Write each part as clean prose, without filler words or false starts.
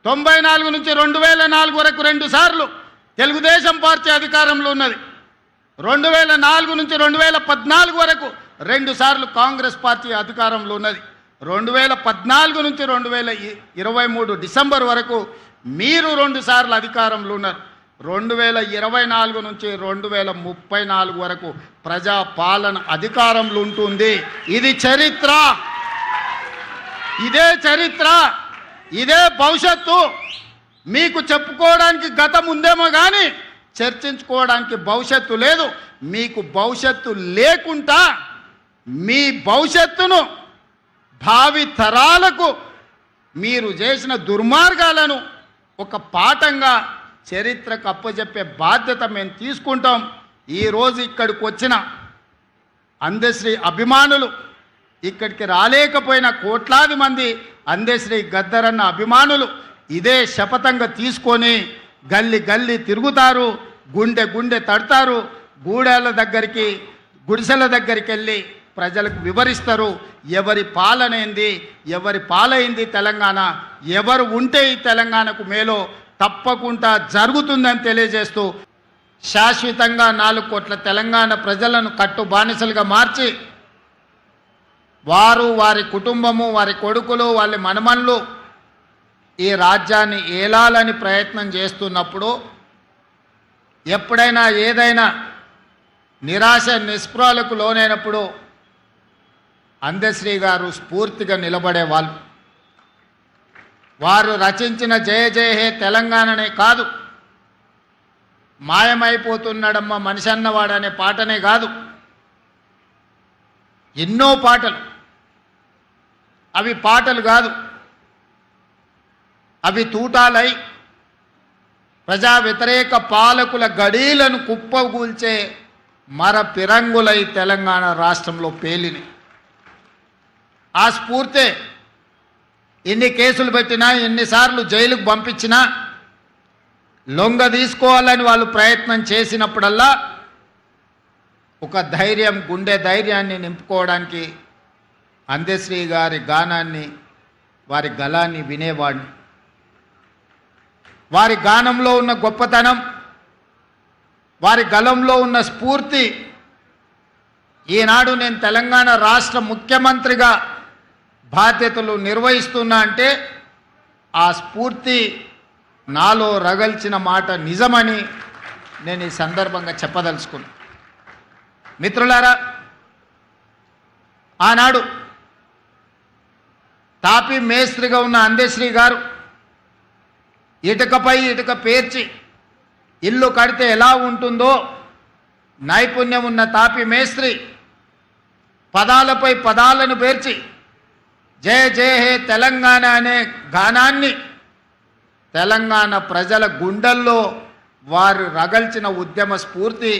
94 నుంచి 2004 వరకు 2 సార్లు తెలుగుదేశం పార్టీ అధికారంలో ఉన్నది. 2004 నుంచి 2014 వరకు 2 సార్లు కాంగ్రెస్ పార్టీ అధికారంలో ఉన్నది. 2014 నుంచి 2023 డిసెంబర్ వరకు మీరు 2 సార్లు అధికారంలో ఉన్నారు. 2024 నుంచి 2034 వరకు ప్రజా పాలన అధికారంలో ఉంటుంది. ఇది చరిత్ర, ఇదే చరిత్ర, ఇదే భవిష్యత్తు. మీకు చెప్పుకోవడానికి గతం ఉందేమో కానీ చర్చించుకోవడానికి భవిష్యత్తు లేదు. మీకు భవిష్యత్తు లేకుండా మీ భవిష్యత్తును భావి తరాలకు మీరు చేసిన దుర్మార్గాలను ఒక పాఠంగా చరిత్రకు అప్పచెప్పే బాధ్యత మేము తీసుకుంటాం. ఈరోజు ఇక్కడికి వచ్చిన అందశ్రీ అభిమానులు, ఇక్కడికి రాలేకపోయిన కోట్లాది మంది అందశ్రీ గద్దరన్న అభిమానులు ఇదే శపథంగా తీసుకొని గల్లీ గల్లీ తిరుగుతారు, గుండె గుండె తడతారు, గూడెల దగ్గరికి గుడిసెల దగ్గరికి వెళ్ళి ప్రజలకు వివరిస్తారు ఎవరి పాలనైంది, ఎవరి పాలైంది తెలంగాణ, ఎవరు ఉంటే ఈ తెలంగాణకు మేలో తప్పకుండా జరుగుతుందని తెలియజేస్తూ శాశ్వతంగా 4 కోట్ల తెలంగాణ ప్రజలను కట్టు బానిసలుగా మార్చి వారు, వారి కుటుంబము, వారి కొడుకులు, వాళ్ళ మనమన్లు ఈ రాజ్యాన్ని ఏలాలని ప్రయత్నం చేస్తున్నప్పుడు ఎప్పుడైనా ఏదైనా నిరాశ నిస్పృహలకు లోనైనప్పుడు అందశ్రీ గారు స్ఫూర్తిగా నిలబడేవాళ్ళు. వారు రచించిన జయ జయ హే తెలంగాణనే కాదు, మాయమైపోతున్నాడమ్మ మనిషి అన్నవాడనే పాటనే కాదు, ఎన్నో పాటలు. అవి పాటలు కాదు, అవి తూటాలై ప్రజా వ్యతిరేక పాలకుల గడీలను కుప్పగూల్చే మర పిరంగులై తెలంగాణ రాష్ట్రంలో పేలిని. ఆ స్ఫూర్తే ఎన్ని కేసులు పెట్టినా, ఎన్నిసార్లు జైలుకు పంపించినా, లొంగ తీసుకోవాలని వాళ్ళు ప్రయత్నం చేసినప్పుడల్లా ఒక ధైర్యం, గుండె ధైర్యాన్ని నింపుకోవడానికి అందశ్రీ గారి గానాన్ని, వారి గళాన్ని వినేవాడిని. వారి గానంలో ఉన్న గొప్పతనం, వారి గళంలో ఉన్న స్ఫూర్తి ఈనాడు నేను తెలంగాణ రాష్ట్ర ముఖ్యమంత్రిగా బాధ్యతలు నిర్వహిస్తున్నా అంటే ఆ స్ఫూర్తి నాలో రగల్చిన మాట నిజమని నేను ఈ సందర్భంగా చెప్పదలుచుకున్నాను. మిత్రులారా, ఆనాడు తాపీ మేస్త్రిగా ఉన్న అందశ్రీ గారు ఇటుకపై ఇటుక పేర్చి ఇల్లు కడితే ఎలా ఉంటుందో నైపుణ్యం ఉన్న తాపీ మేస్త్రి పదాలపై పదాలను పేర్చి జయ జయ హే తెలంగాణ అనే గానాన్ని తెలంగాణ ప్రజల గుండెల్లో వారు రగల్చిన ఉద్యమ స్ఫూర్తి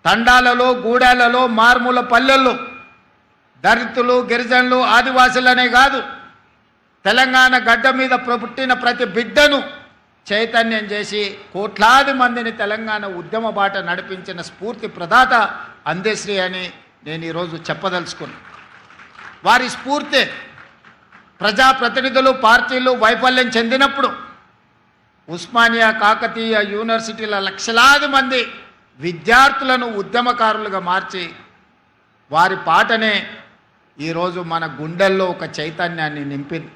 తండాలలో, గూడాలలో, మార్మూల పల్లెల్లో దళితులు, గిరిజనులు, ఆదివాసులనే కాదు తెలంగాణ గడ్డ మీద పుట్టిన ప్రతి బిడ్డను చైతన్యం చేసి కోట్లాది మందిని తెలంగాణ ఉద్యమ బాట నడిపించిన స్ఫూర్తి ప్రదాత అందశ్రీ అని నేను ఈరోజు చెప్పదలుచుకున్నాను. వారి స్ఫూర్తి ప్రజాప్రతినిధులు, పార్టీలు వైఫల్యం చెందినప్పుడు ఉస్మానియా, కాకతీయ యూనివర్సిటీల లక్షలాది మంది విద్యార్థులను ఉద్యమకారులుగా మార్చి వారి పాటనే ఈరోజు మన గుండెల్లో ఒక చైతన్యాన్ని నింపింది.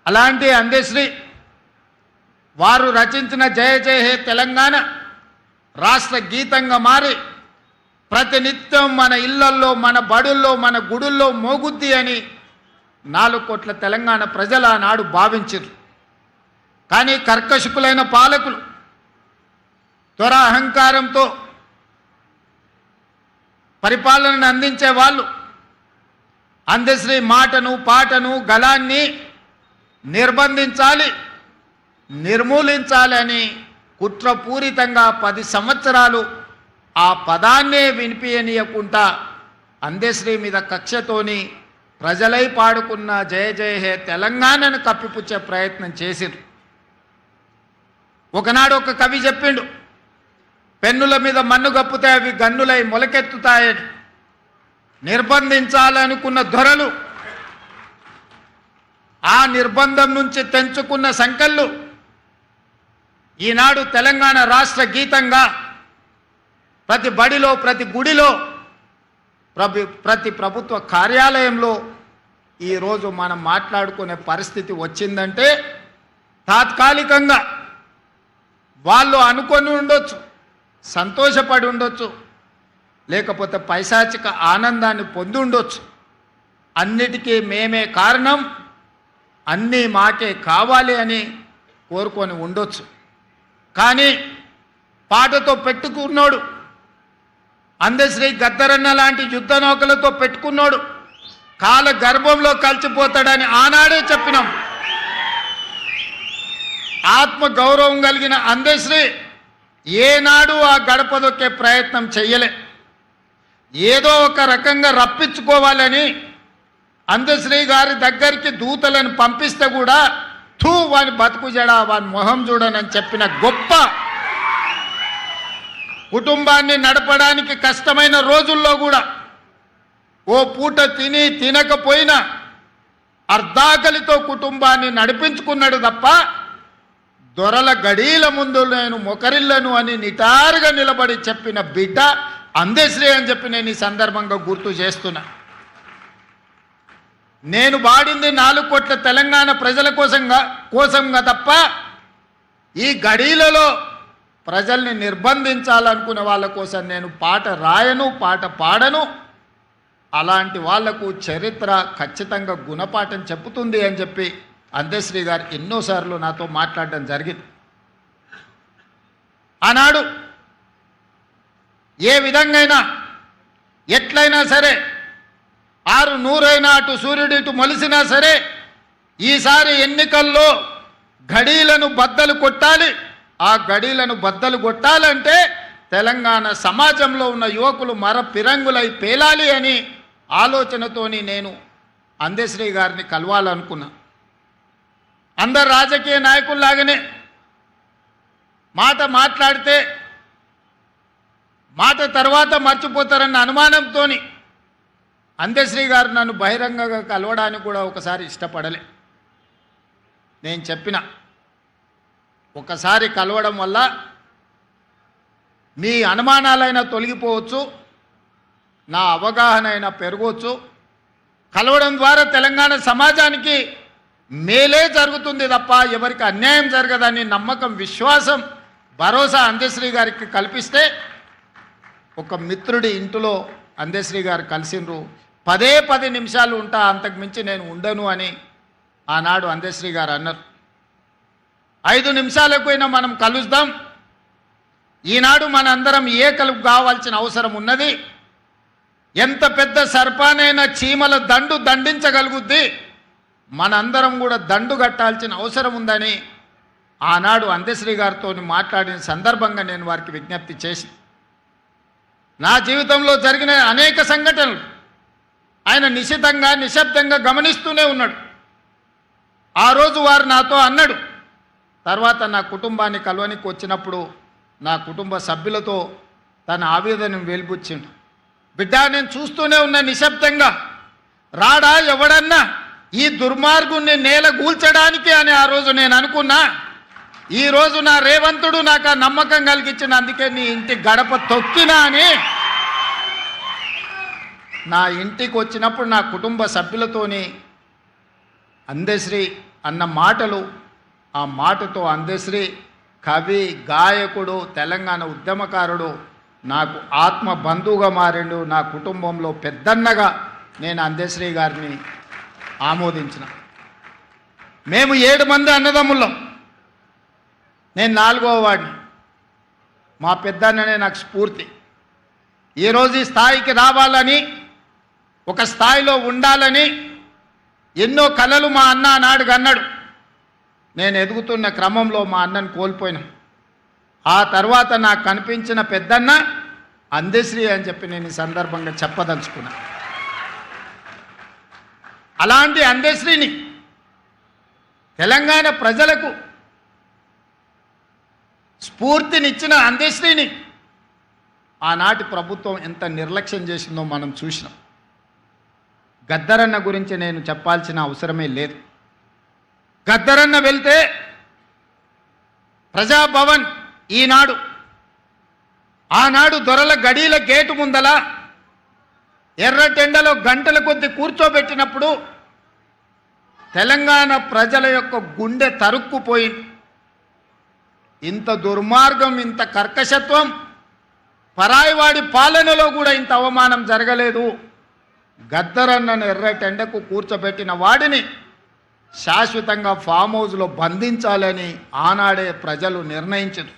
అలాంటి అందశ్రీ వారు రచించిన జయ జయ హే తెలంగాణ రాష్ట్ర గీతంగా మారి ప్రతినిత్యం మన ఇళ్లల్లో, మన బడుల్లో, మన గుడుల్లో మోగుద్ది అని 4 కోట్ల తెలంగాణ ప్రజలు ఆనాడు భావించారు. కానీ కర్కశకులైన పాలకులు త్వర అహంకారంతో పరిపాలనను అందించే వాళ్ళు అందశ్రీ మాటను, పాటను, గళాన్ని నిర్బంధించాలి, నిర్మూలించాలి అని కుట్రపూరితంగా 10 సంవత్సరాలు ఆ పదాన్నే వినిపించనీయకుండా అందశ్రీ మీద కక్షతోని ప్రజలై పాడుకున్న జయ జయ హే తెలంగాణను కప్పిపుచ్చే ప్రయత్నం చేసిరు. ఒకనాడు ఒక కవి చెప్పిండు, పెన్నుల మీద మన్ను గప్పుతే అవి గన్నులై మొలకెత్తుతాయని. నిర్బంధించాలనుకున్న దొరలు ఆ నిర్బంధం నుంచి తెంచుకున్న సంకళ్ళు ఈనాడు తెలంగాణ రాష్ట్ర గీతంగా ప్రతి బడిలో, ప్రతి గుడిలో, ప్రతి ప్రభుత్వ కార్యాలయంలో ఈరోజు మనం మాట్లాడుకునే పరిస్థితి వచ్చిందంటే తాత్కాలికంగా వాళ్ళు అనుకొని ఉండొచ్చు, సంతోషపడి ఉండొచ్చు, లేకపోతే పైశాచిక ఆనందాన్ని పొంది ఉండొచ్చు. అన్నిటికీ మేమే కారణం, అన్నీ మాకే కావాలి అని కోరుకొని ఉండొచ్చు. కానీ పాటతో పెట్టుకున్నాడు, అందశ్రీ గద్దరన్న లాంటి యుద్ధ నౌకలతో పెట్టుకున్నాడు, కాల గర్భంలో కలిసిపోతాడని ఆనాడే చెప్పినాం. ఆత్మ గౌరవం కలిగిన అందశ్రీ ఏనాడు ఆ గడప దొక్కే ప్రయత్నం చెయ్యలే. ఏదో ఒక రకంగా రప్పించుకోవాలని అందశ్రీ గారి దగ్గరికి దూతలను పంపిస్తే కూడా వాని బతుకు జడా, వాని మొహం చూడనని చెప్పిన గొప్ప, కుటుంబాన్ని నడపడానికి కష్టమైన రోజుల్లో కూడా ఓ పూట తిని తినకపోయినా అర్ధాకలితో కుటుంబాన్ని నడిపించుకున్నాడు తప్ప దొరల గడీల ముందు నేను మొకరిల్లను అని నిటారుగా నిలబడి చెప్పిన బిడ్డ అందశ్రీ అని చెప్పి నేను ఈ సందర్భంగా గుర్తు చేస్తున్నా. నేను వాడింది 4 కోట్ల తెలంగాణ ప్రజల కోసంగా తప్ప ఈ గడీలలో ప్రజల్ని నిర్బంధించాలనుకునే వాళ్ళ కోసం నేను పాట రాయను, పాట పాడను. అలాంటి వాళ్లకు చరిత్ర ఖచ్చితంగా గుణపాఠం చెప్పుతుంది అని చెప్పి అందశ్రీ గారు ఎన్నోసార్లు నాతో మాట్లాడడం జరిగింది. ఆనాడు ఏ విధంగా ఎట్లయినా సరే 600 అయినా అటు సూర్యుడు ఇటు మొలిసినా సరే ఈసారి ఎన్నికల్లో గడీలను బద్దలు కొట్టాలి. ఆ గడీలను బద్దలు కొట్టాలంటే తెలంగాణ సమాజంలో ఉన్న యువకులు పిరంగులై పేలాలి అని ఆలోచనతోని నేను అందశ్రీ గారిని కలవాలనుకున్నా. అందరు రాజకీయ నాయకుల్లాగానే మాట్లాడితే మాట తర్వాత మర్చిపోతారన్న అనుమానంతో అందశ్రీ గారు నన్ను బహిరంగంగా కలవడానికి కూడా ఒకసారి ఇష్టపడలే. నేను చెప్పిన ఒకసారి కలవడం వల్ల మీ అనుమానాలైనా తొలగిపోవచ్చు, నా అవగాహన అయినా పెరగవచ్చు. కలవడం ద్వారా తెలంగాణ సమాజానికి మేలే జరుగుతుంది తప్ప ఎవరికి అన్యాయం జరగదని నమ్మకం, విశ్వాసం, భరోసా అందశ్రీ గారికి కల్పిస్తే ఒక మిత్రుడి ఇంటిలో అందశ్రీ గారు కలిసిండ్రు. 10 నిమిషాలు ఉంటా, అంతకు మించి నేను ఉండను అని ఆనాడు అందశ్రీ గారు అన్నారు. 5 నిమిషాలకు అయినా మనం కలుద్దాం. ఈనాడు మనందరం ఏకలు కావాల్సిన అవసరం ఉన్నది. ఎంత పెద్ద సర్పానైనా చీమల దండు దండించగలుగుద్ది, మనందరం కూడా దండు కట్టాల్సిన అవసరం ఉందని ఆనాడు అందశ్రీ గారితో మాట్లాడిన సందర్భంగా నేను వారికి విజ్ఞప్తి చేసి, నా జీవితంలో జరిగిన అనేక సంఘటనలు ఆయన నిశితంగా నిశ్శబ్దంగా గమనిస్తూనే ఉన్నాడు. ఆ రోజు వారు నాతో అన్నాడు. తర్వాత నా కుటుంబాన్ని కలవనికి వచ్చినప్పుడు నా కుటుంబ సభ్యులతో తన ఆవేదనను వెలిబుచ్చిండు. బిడ్డ, నేను చూస్తూనే ఉన్నా నిశ్శబ్దంగా, రాడా ఎవడన్నా ఈ దుర్మార్గుణ్ణి నేల కూల్చడానికి అని ఆ రోజు నేను అనుకున్నా. ఈరోజు నా రేవంతుడు నాకు ఆ నమ్మకం కలిగించిన, అందుకే నీ ఇంటి గడప తొక్కినా అని నా ఇంటికి వచ్చినప్పుడు నా కుటుంబ సభ్యులతోని అందశ్రీ అన్న మాటలు, ఆ మాటతో అందశ్రీ కవి, గాయకుడు, తెలంగాణ ఉద్యమకారుడు, నాకు ఆత్మ బంధువుగా మారిండు. నా కుటుంబంలో పెద్దన్నగా నేను అందశ్రీ గారిని ఆమోదించిన. మేము 7 మంది అన్నదమ్ముళ్ళం, నేను 4వ వాడిని. మా పెద్దన్ననే నాకు స్ఫూర్తి. ఈరోజు ఈ స్థాయికి రావాలని, ఒక స్థాయిలో ఉండాలని ఎన్నో కలలు మా అన్న నాడు అన్నాడు. నేను ఎదుగుతున్న క్రమంలో మా అన్నను కోల్పోయినా. ఆ తర్వాత నాకు కనిపించిన పెద్దన్న అందశ్రీ అని చెప్పి నేను ఈ సందర్భంగా చెప్పదలుచుకున్నా. అలాంటి అందశ్రీని, తెలంగాణ ప్రజలకు స్ఫూర్తినిచ్చిన అందశ్రీని ఆనాటి ప్రభుత్వం ఎంత నిర్లక్ష్యం చేసిందో మనం చూసినాం. గద్దరన్న గురించి నేను చెప్పాల్సిన అవసరమే లేదు. గద్దరన్న వెళ్తే ప్రజాభవన్ ఈనాడు ఆనాడు దొరల గడీల గేటు ముందల ఎర్రటెండలో గంటల కొద్ది కూర్చోబెట్టినప్పుడు తెలంగాణ ప్రజల యొక్క గుండె తరుక్కుపోయింది. ఇంత దుర్మార్గం, ఇంత కర్కశత్వం పరాయివాడి పాలనలో కూడా ఇంత అవమానం జరగలేదు. గద్దరన్నను ఎర్రటెండకు కూర్చోబెట్టిన వాడిని శాశ్వతంగా ఫామ్ హౌస్లో బంధించాలని ఆనాడే ప్రజలు నిర్ణయించారు.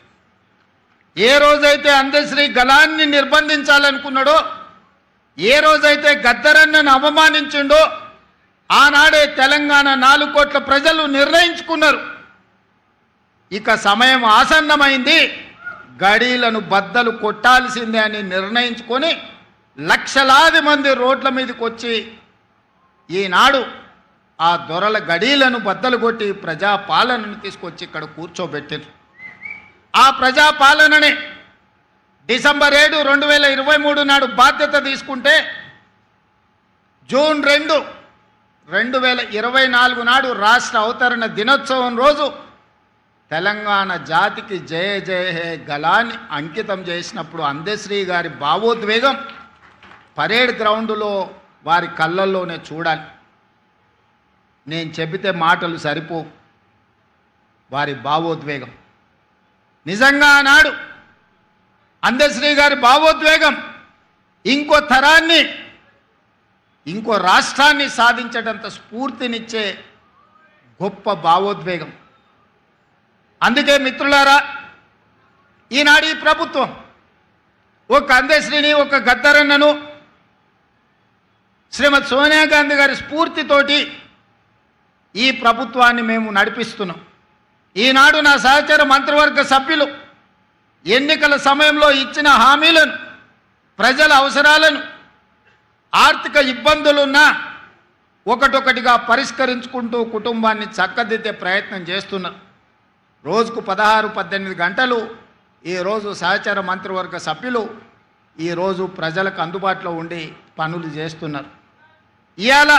ఏ రోజైతే అందశ్రీ గలాన్ని నిర్బంధించాలనుకున్నాడో, ఏ రోజైతే గద్దరన్నను అవమానించిండో ఆనాడే తెలంగాణ 4 కోట్ల ప్రజలు నిర్ణయించుకున్నారు. ఇక సమయం ఆసన్నమైంది, గడీలను బద్దలు కొట్టాల్సిందే అని నిర్ణయించుకొని లక్షలాది మంది రోడ్ల మీదకి వచ్చి ఈనాడు ఆ దొరల గడీలను బద్దలు కొట్టి ప్రజాపాలనను తీసుకొచ్చి ఇక్కడ కూర్చోబెట్టారు. ఆ ప్రజాపాలనని డిసెంబర్ 7, 2023 నాడు బాధ్యత తీసుకుంటే జూన్ 2, 2024 నాడు రాష్ట్ర అవతరణ దినోత్సవం రోజు తెలంగాణ జాతికి జయ జయ హే గలాన్ని అంకితం చేసినప్పుడు అందశ్రీ గారి భావోద్వేగం పరేడ్ గ్రౌండ్లో వారి కళ్ళల్లోనే చూడాలి. నేను చెబితే మాటలు సరిపో. వారి భావోద్వేగం నిజంగా ఆనాడు అందశ్రీ గారి భావోద్వేగం ఇంకో తరాన్ని, ఇంకో రాష్ట్రాన్ని సాధించేటంత స్ఫూర్తినిచ్చే గొప్ప భావోద్వేగం. అందుకే మిత్రులారా, ఈనాడు ఈ ప్రభుత్వం ఒక అందశ్రీని, ఒక గద్దరన్నను శ్రీమతి సోనియా గాంధీ గారి స్ఫూర్తితోటి ఈ ప్రభుత్వాన్ని మేము నడిపిస్తున్నాం. ఈనాడు నా సహచర మంత్రివర్గ సభ్యులు ఎన్నికల సమయంలో ఇచ్చిన హామీలను, ప్రజల అవసరాలను, ఆర్థిక ఇబ్బందులున్నా ఒకటొకటిగా పరిష్కరించుకుంటూ కుటుంబాన్ని చక్కదిద్దే ప్రయత్నం చేస్తున్నారు. రోజుకు 16-18 గంటలు ఈరోజు సహచర మంత్రివర్గ సభ్యులు ఈరోజు ప్రజలకు అందుబాటులో ఉండి పనులు చేస్తున్నారు. ఇవాళ